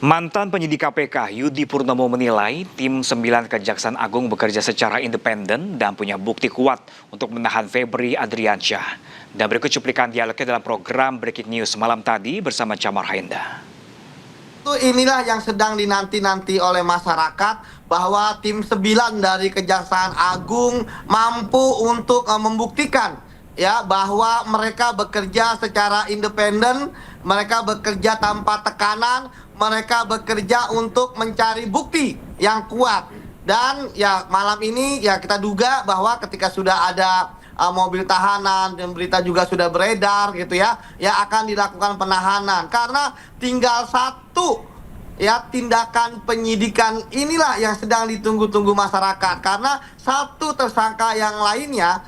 Mantan penyidik KPK Yudi Purnomo menilai tim 9 Kejaksaan Agung bekerja secara independen dan punya bukti kuat untuk menahan Febri Adriansyah. Dan berikut cuplikan dialognya dalam program Breaking News malam tadi bersama Camar Haenda. Inilah yang sedang dinanti-nanti oleh masyarakat, bahwa tim 9 dari Kejaksaan Agung mampu untuk membuktikan bahwa mereka bekerja secara independen, mereka bekerja tanpa tekanan, mereka bekerja untuk mencari bukti yang kuat. Dan malam ini kita duga bahwa ketika sudah ada mobil tahanan dan berita juga sudah beredar akan dilakukan penahanan, karena tinggal satu tindakan penyidikan inilah yang sedang ditunggu-tunggu masyarakat, karena satu tersangka yang lainnya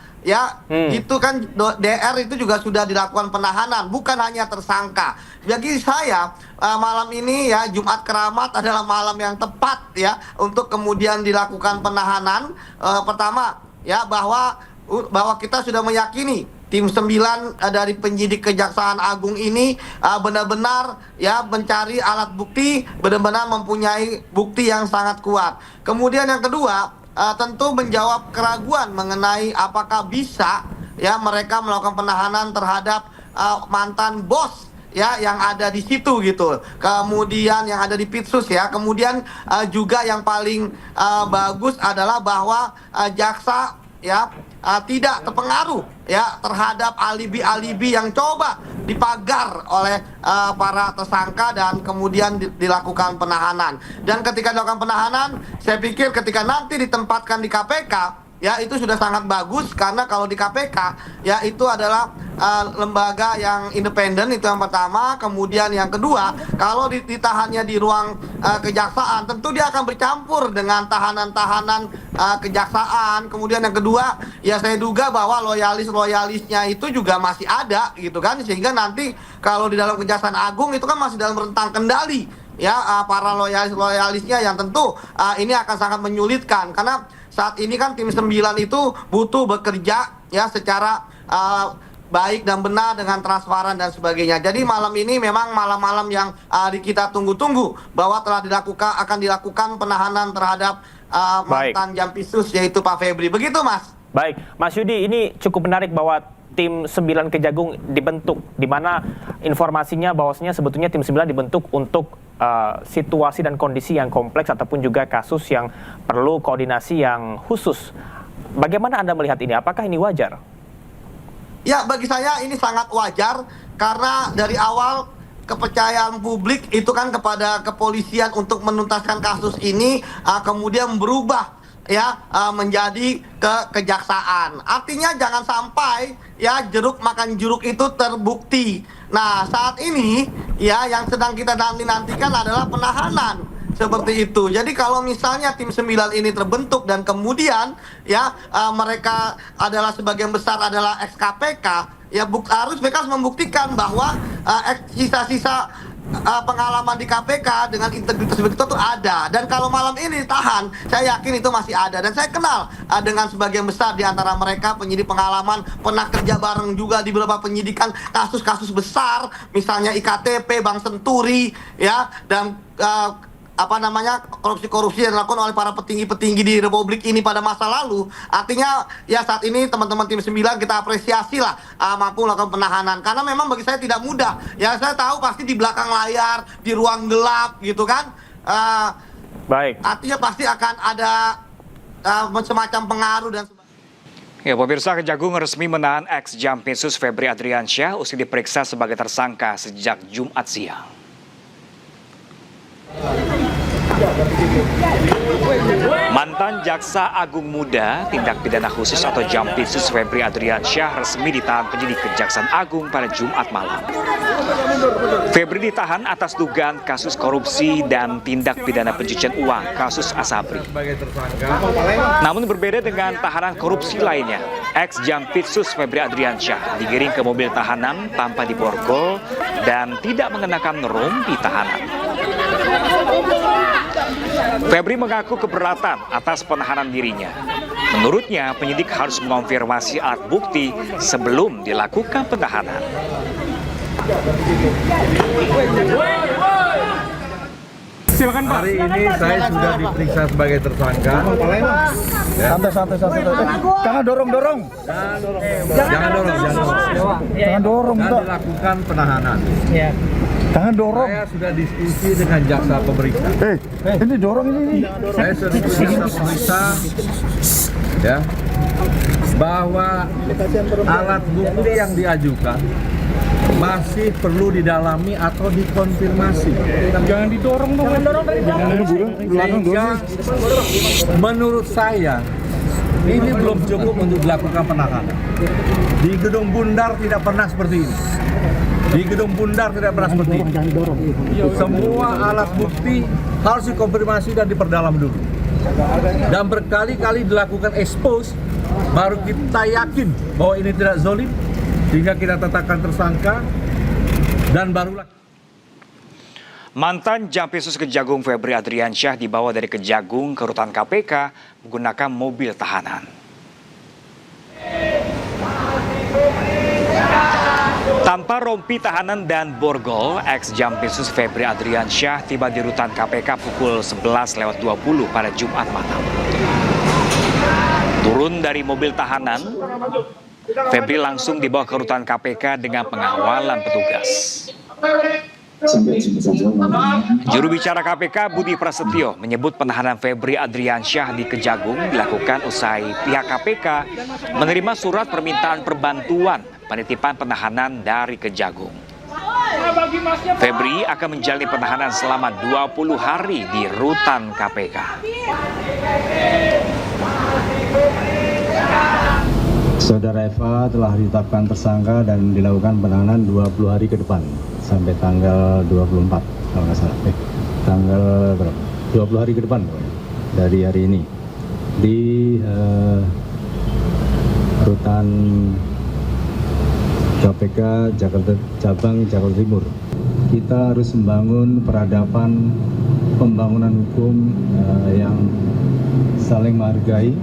itu kan DR itu juga sudah dilakukan penahanan, bukan hanya tersangka. Bagi saya malam ini Jumat Keramat adalah malam yang tepat untuk kemudian dilakukan penahanan. Pertama bahwa kita sudah meyakini tim 9 dari penyidik Kejaksaan Agung ini benar-benar mencari alat bukti, benar-benar mempunyai bukti yang sangat kuat. Kemudian yang kedua, tentu menjawab keraguan mengenai apakah bisa mereka melakukan penahanan terhadap mantan bos yang ada di situ gitu. Kemudian yang ada di Pitsus kemudian juga yang paling bagus adalah bahwa jaksa tidak terpengaruh terhadap alibi-alibi yang coba dipagar oleh para tersangka dan kemudian dilakukan penahanan. Dan ketika dilakukan penahanan, saya pikir ketika nanti ditempatkan di KPK itu sudah sangat bagus, karena kalau di KPK itu adalah lembaga yang independen, itu yang pertama. Kemudian yang kedua, kalau ditahannya di ruang kejaksaan, tentu dia akan bercampur dengan tahanan-tahanan kejaksaan. Kemudian yang kedua, saya duga bahwa loyalis-loyalisnya itu juga masih ada gitu kan, sehingga nanti kalau di dalam Kejaksaan Agung itu kan masih dalam rentang kendali para loyalis-loyalisnya, yang tentu ini akan sangat menyulitkan, karena saat ini kan tim 9 itu butuh bekerja secara baik dan benar dengan transparan dan sebagainya. Jadi malam ini memang malam-malam yang kita tunggu-tunggu, bahwa akan dilakukan penahanan terhadap mantan Jampitsus, yaitu Pak Febri. Begitu, Mas. Baik, Mas Yudi, ini cukup menarik bahwa tim 9 Kejagung dibentuk, di mana informasinya bahwasanya sebetulnya tim 9 dibentuk untuk situasi dan kondisi yang kompleks ataupun juga kasus yang perlu koordinasi yang khusus. Bagaimana Anda melihat ini? Apakah ini wajar? Ya, bagi saya ini sangat wajar, karena dari awal kepercayaan publik itu kan kepada kepolisian untuk menuntaskan kasus ini kemudian berubah menjadi ke kejaksaan. Artinya jangan sampai jeruk makan jeruk itu terbukti. Nah, saat ini yang sedang kita nantikan adalah penahanan seperti itu. Jadi kalau misalnya tim 9 ini terbentuk dan kemudian mereka adalah sebagian besar adalah ex KPK, harus mereka membuktikan bahwa sisa-sisa pengalaman di KPK dengan integritas begitu tuh ada. Dan kalau malam ini ditahan, saya yakin itu masih ada. Dan saya kenal dengan sebagian besar di antara mereka penyidik pengalaman, pernah kerja bareng juga di beberapa penyidikan kasus-kasus besar, misalnya IKTP, Bank Senturi dan korupsi-korupsi yang dilakukan oleh para petinggi-petinggi di Republik ini pada masa lalu. Artinya saat ini teman-teman tim 9 kita apresiasi lah mampu melakukan penahanan, karena memang bagi saya tidak mudah. Saya tahu pasti di belakang layar, di ruang gelap gitu kan. Baik. Artinya pasti akan ada semacam pengaruh dan sebagainya. Pemirsa, Kejagung resmi menahan ex Jampitsus Febri Adriansyah usai diperiksa sebagai tersangka sejak Jumat siang. Mantan Jaksa Agung Muda Tindak Pidana Khusus atau Jampitsus Febri Adriansyah resmi ditahan penyidik Kejaksaan Agung pada Jumat malam. Febri ditahan atas dugaan kasus korupsi dan tindak pidana pencucian uang kasus Asabri. Namun berbeda dengan tahanan korupsi lainnya, ex Jampitsus Febri Adriansyah digiring ke mobil tahanan tanpa diborgol dan tidak mengenakan rom di tahanan. Febri mengaku keberatan atas penahanan dirinya. Menurutnya, penyidik harus mengonfirmasi alat bukti sebelum dilakukan penahanan. Silakan Pak. Hari ini saya sudah diperiksa sebagai tersangka. Santai. Jangan dorong. Jangan dorong. Jangan dorong, Dan Pak. dilakukan penahanan. Jangan dorong. Saya sudah diskusi dengan jaksa pemeriksa. Ini dorong ini. Saya sudah diskusi dengan pemeriksa, ya, bahwa alat bukti yang diajukan masih perlu didalami atau dikonfirmasi. Jangan didorong dong. Jangan dorong. Sehingga menurut saya ini belum cukup untuk dilakukan penahanan. Di Gedung Bundar tidak pernah seperti ini. Di Gedung Bundar tidak pernah seperti ini. Semua alat bukti harus dikonfirmasi dan diperdalam dulu. Dan berkali-kali dilakukan expose, baru kita yakin bahwa ini tidak zolim, sehingga kita tetapkan tersangka, dan barulah. Mantan Jampisus Kejagung Febri Adriansyah dibawa dari Kejagung ke rutan KPK menggunakan mobil tahanan. Tanpa rompi tahanan dan borgol, ex-Jampisus Febri Adriansyah tiba di rutan KPK pukul 11:20 pada Jumat malam. Turun dari mobil tahanan, Febri langsung dibawa ke rutan KPK dengan pengawalan petugas. Juru bicara KPK Budi Prasetyo menyebut penahanan Febri Adriansyah di Kejagung dilakukan usai pihak KPK menerima surat permintaan perbantuan penitipan penahanan dari Kejagung. Febri akan menjalani penahanan selama 20 hari di rutan KPK. Saudara FA telah ditetapkan tersangka dan dilakukan penahanan 20 hari ke depan sampai tanggal 24 kalau nggak salah. Tanggal berapa? 20 hari ke depan dari hari ini di rutan KPK Jakarta Cabang Jakarta Timur. Kita harus membangun peradaban pembangunan hukum yang saling menghargai,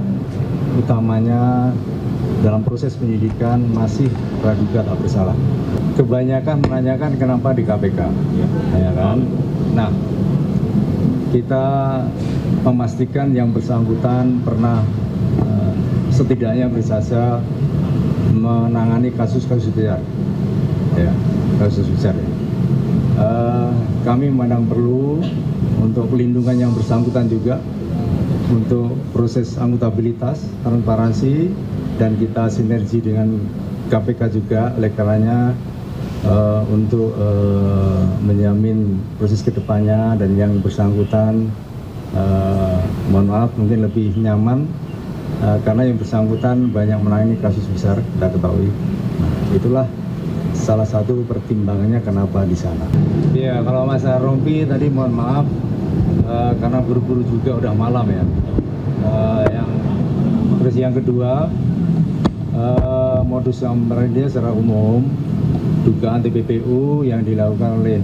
utamanya dalam proses penyidikan masih praduga tak bersalah. Kebanyakan menanyakan kenapa di KPK, ya kan? Nah, kita memastikan yang bersangkutan pernah setidaknya bersasa menangani kasus-kasus besar, ya, kasus besar. Kami memandang perlu untuk pelindungan yang bersangkutan juga, untuk proses akuntabilitas, transparansi, dan kita sinergi dengan KPK juga, oleh karenanya untuk menjamin proses kedepannya dan yang bersangkutan mohon maaf mungkin lebih nyaman karena yang bersangkutan banyak menangani kasus besar, kita ketahui. Nah, itulah salah satu pertimbangannya kenapa di sana. Ya, kalau masalah rompi tadi mohon maaf karena buru-buru juga udah malam ya. Terus yang kedua, modus operandi secara umum dugaan TPPU yang dilakukan oleh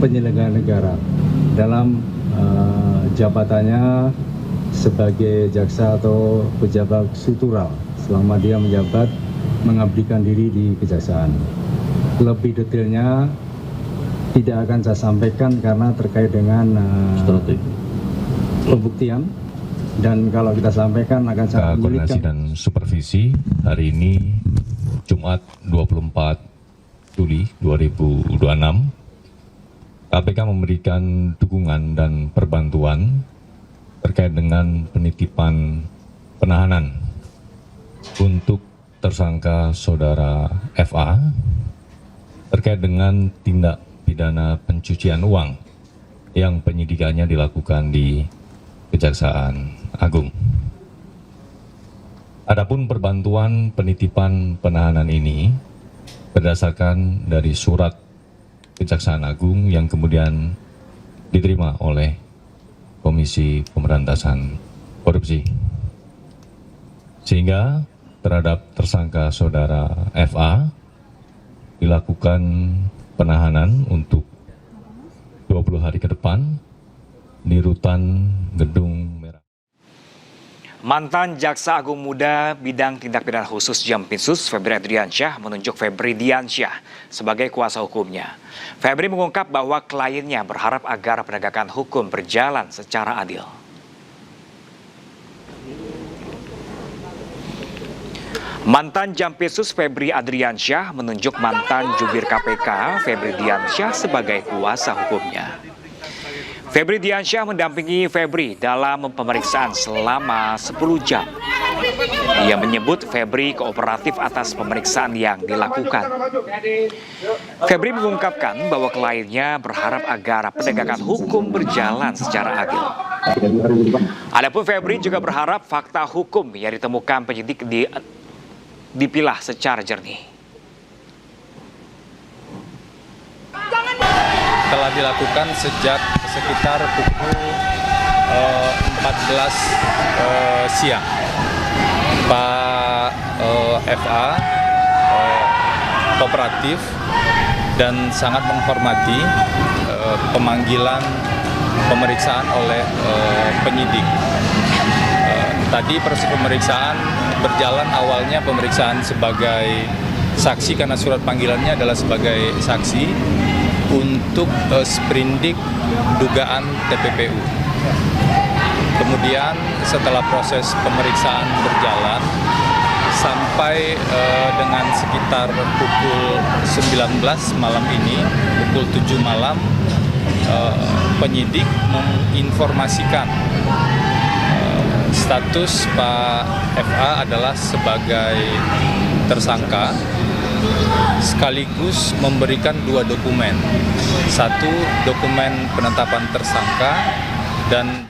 penyelenggara negara dalam jabatannya sebagai jaksa atau pejabat struktural selama dia menjabat mengabdikan diri di kejaksaan. Lebih detailnya tidak akan saya sampaikan karena terkait dengan pembuktian, dan kalau kita sampaikan akan sangat koordinasi dan supervisi. Hari ini Jumat 24 Juli 2026 KPK memberikan dukungan dan perbantuan terkait dengan penitipan penahanan untuk tersangka saudara FA terkait dengan tindak pidana pencucian uang yang penyidikannya dilakukan di Kejaksaan Agung. Adapun perbantuan penitipan penahanan ini berdasarkan dari surat Kejaksaan Agung yang kemudian diterima oleh Komisi Pemberantasan Korupsi. Sehingga terhadap tersangka saudara FA dilakukan penahanan untuk 20 hari ke depan di rutan Gedung Merah. Mantan Jaksa Agung Muda Bidang Tindak Pidana Khusus Jampitsus Febri Adriansyah menunjuk Febri Diansyah sebagai kuasa hukumnya. Febri mengungkap bahwa kliennya berharap agar penegakan hukum berjalan secara adil. Mantan Jampitsus Febri Adriansyah menunjuk mantan jubir KPK Febri Diansyah sebagai kuasa hukumnya. Febri Diansyah mendampingi Febri dalam pemeriksaan selama 10 jam. Ia menyebut Febri kooperatif atas pemeriksaan yang dilakukan. Febri mengungkapkan bahwa kliennya berharap agar penegakan hukum berjalan secara adil. Adapun Febri juga berharap fakta hukum yang ditemukan penyidik dipilah secara jernih. Telah dilakukan sejak sekitar pukul 14 siang. Pak FA kooperatif dan sangat menghormati pemanggilan pemeriksaan oleh penyidik. Tadi proses pemeriksaan berjalan, awalnya pemeriksaan sebagai saksi karena surat panggilannya adalah sebagai saksi untuk sprindik dugaan TPPU. Kemudian setelah proses pemeriksaan berjalan sampai dengan sekitar pukul 19 malam ini, pukul 7 malam, penyidik menginformasikan status Pak FA adalah sebagai tersangka, sekaligus memberikan 2 dokumen. 1 dokumen penetapan tersangka dan